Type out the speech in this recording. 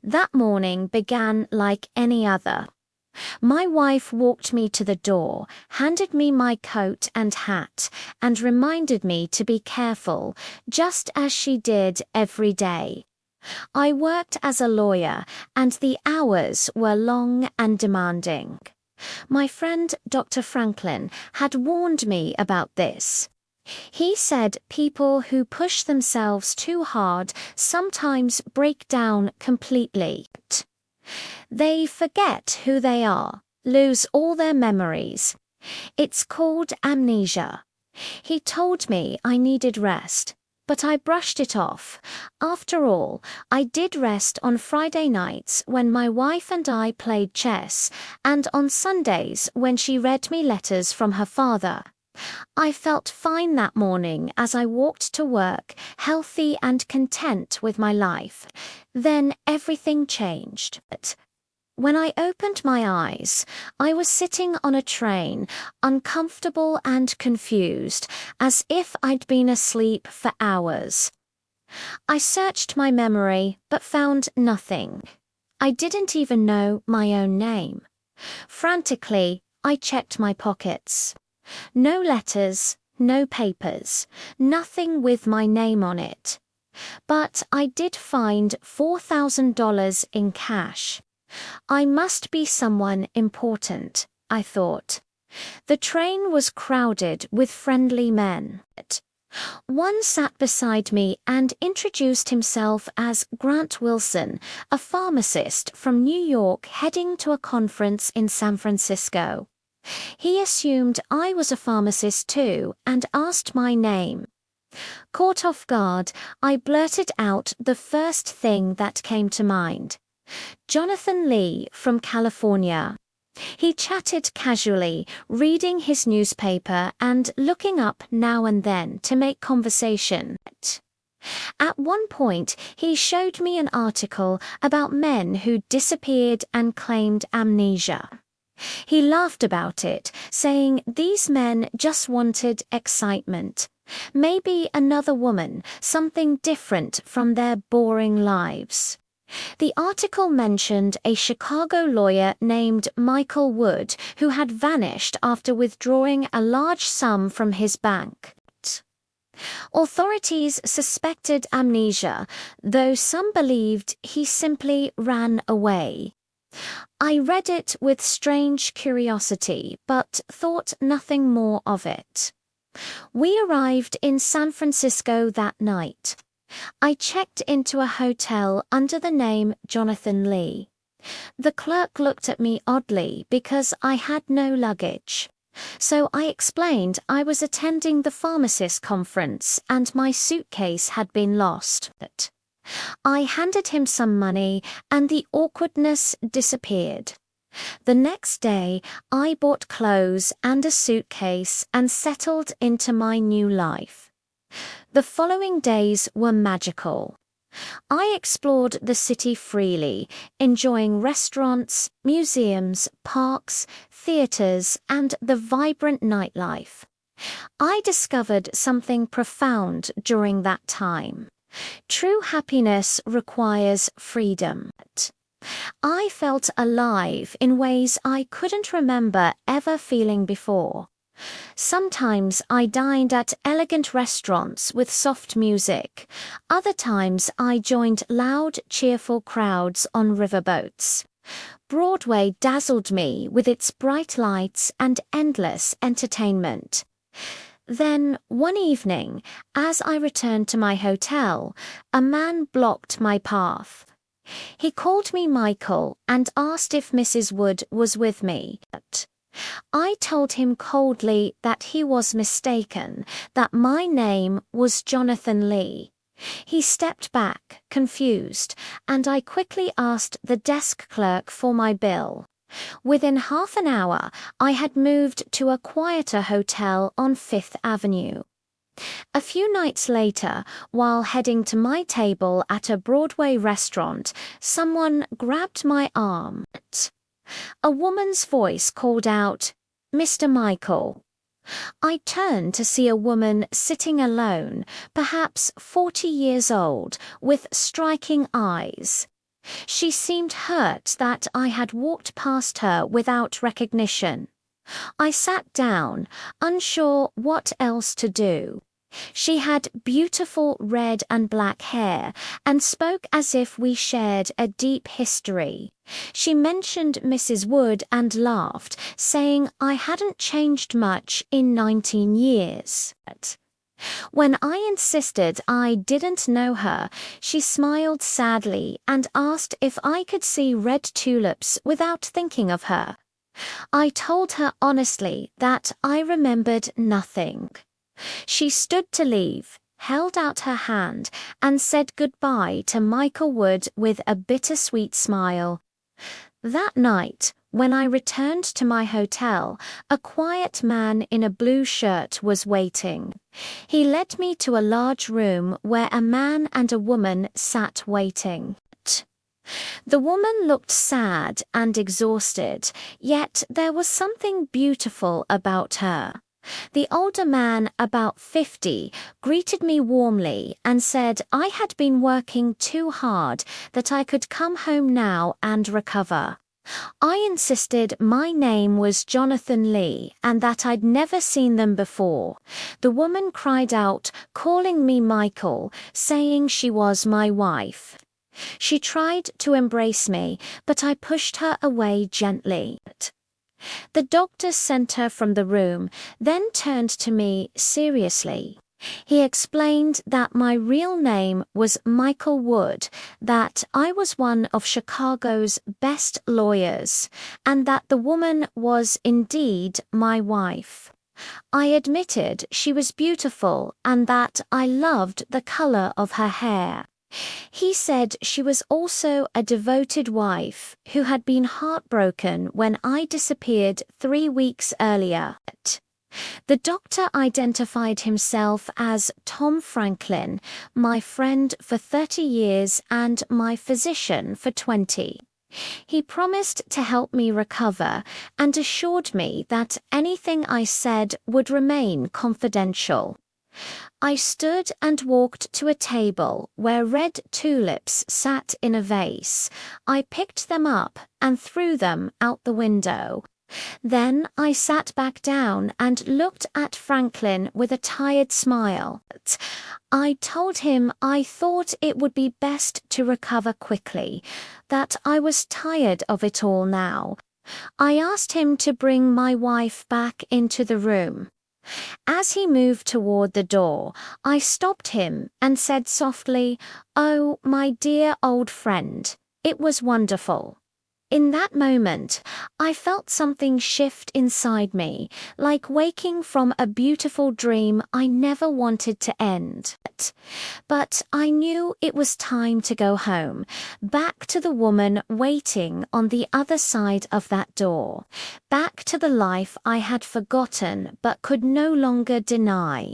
That morning began like any other. My wife walked me to the door, handed me my coat and hat, and reminded me to be careful, just as she did every day. I worked as a lawyer, and the hours were long and demanding. My friend Dr. Franklin had warned me about this. He said people who push themselves too hard sometimes break down completely. They forget who they are, lose all their memories. It's called amnesia. He told me I needed rest, but I brushed it off. After all, I did rest on Friday nights when my wife and I played chess, and on Sundays when she read me letters from her father. I felt fine that morning as I walked to work, healthy and content with my life. Then everything changed. When I opened my eyes, I was sitting on a train, uncomfortable and confused, as if I'd been asleep for hours. I searched my memory, but found nothing. I didn't even know my own name. Frantically, I checked my pockets. No letters, no papers, nothing with my name on it. But I did find $4,000 in cash. I must be someone important, I thought. The train was crowded with friendly men. One sat beside me and introduced himself as Grant Wilson, a pharmacist from New York heading to a conference in San Francisco. He assumed I was a pharmacist too and asked my name. Caught off guard, I blurted out the first thing that came to mind. Jonathan Lee from California. He chatted casually, reading his newspaper and looking up now and then to make conversation. At one point, he showed me an article about men who disappeared and claimed amnesia. He laughed about it, saying these men just wanted excitement. Maybe another woman, something different from their boring lives. The article mentioned a Chicago lawyer named Michael Wood who had vanished after withdrawing a large sum from his bank. Authorities suspected amnesia, though some believed he simply ran away. I read it with strange curiosity, but thought nothing more of it. We arrived in San Francisco that night. I checked into a hotel under the name Jonathan Lee. The clerk looked at me oddly because I had no luggage. So I explained I was attending the pharmacist conference and my suitcase had been lost. I handed him some money and the awkwardness disappeared. The next day, I bought clothes and a suitcase and settled into my new life. The following days were magical. I explored the city freely, enjoying restaurants, museums, parks, theaters, and the vibrant nightlife. I discovered something profound during that time. True happiness requires freedom. I felt alive in ways I couldn't remember ever feeling before. Sometimes I dined at elegant restaurants with soft music. Other times I joined loud, cheerful crowds on riverboats. Broadway dazzled me with its bright lights and endless entertainment. Then, one evening, as I returned to my hotel, a man blocked my path. He called me Michael and asked if Mrs. Wood was with me. I told him coldly that he was mistaken, that my name was Jonathan Lee. He stepped back, confused, and I quickly asked the desk clerk for my bill. Within half an hour, I had moved to a quieter hotel on Fifth Avenue. A few nights later, while heading to my table at a Broadway restaurant, someone grabbed my arm. A woman's voice called out, "Mr. Michael." I turned to see a woman sitting alone, perhaps 40 years old, with striking eyes. She seemed hurt that I had walked past her without recognition. I sat down, unsure what else to do. She had beautiful red and black hair and spoke as if we shared a deep history. She mentioned Mrs. Wood and laughed, saying I hadn't changed much in 19 years. When I insisted I didn't know her, she smiled sadly and asked if I could see red tulips without thinking of her. I told her honestly that I remembered nothing. She stood to leave, held out her hand, and said goodbye to Michael Wood with a bittersweet smile. That night, when I returned to my hotel, a quiet man in a blue shirt was waiting. He led me to a large room where a man and a woman sat waiting. The woman looked sad and exhausted, yet there was something beautiful about her. The older man, about 50, greeted me warmly and said I had been working too hard, that I could come home now and recover. I insisted my name was Jonathan Lee and that I'd never seen them before. The woman cried out, calling me Michael, saying she was my wife. She tried to embrace me, but I pushed her away gently. The doctor sent her from the room, then turned to me seriously. He explained that my real name was Michael Wood, that I was one of Chicago's best lawyers, and that the woman was indeed my wife. I admitted she was beautiful and that I loved the color of her hair. He said she was also a devoted wife who had been heartbroken when I disappeared 3 weeks earlier. The doctor identified himself as Tom Franklin, my friend for 30 years and my physician for 20. He promised to help me recover and assured me that anything I said would remain confidential. I stood and walked to a table where red tulips sat in a vase. I picked them up and threw them out the window. Then I sat back down and looked at Franklin with a tired smile. I told him I thought it would be best to recover quickly, that I was tired of it all now. I asked him to bring my wife back into the room. As he moved toward the door, I stopped him and said softly, "Oh, my dear old friend, it was wonderful." In that moment, I felt something shift inside me, like waking from a beautiful dream I never wanted to end. But I knew it was time to go home, back to the woman waiting on the other side of that door, back to the life I had forgotten but could no longer deny.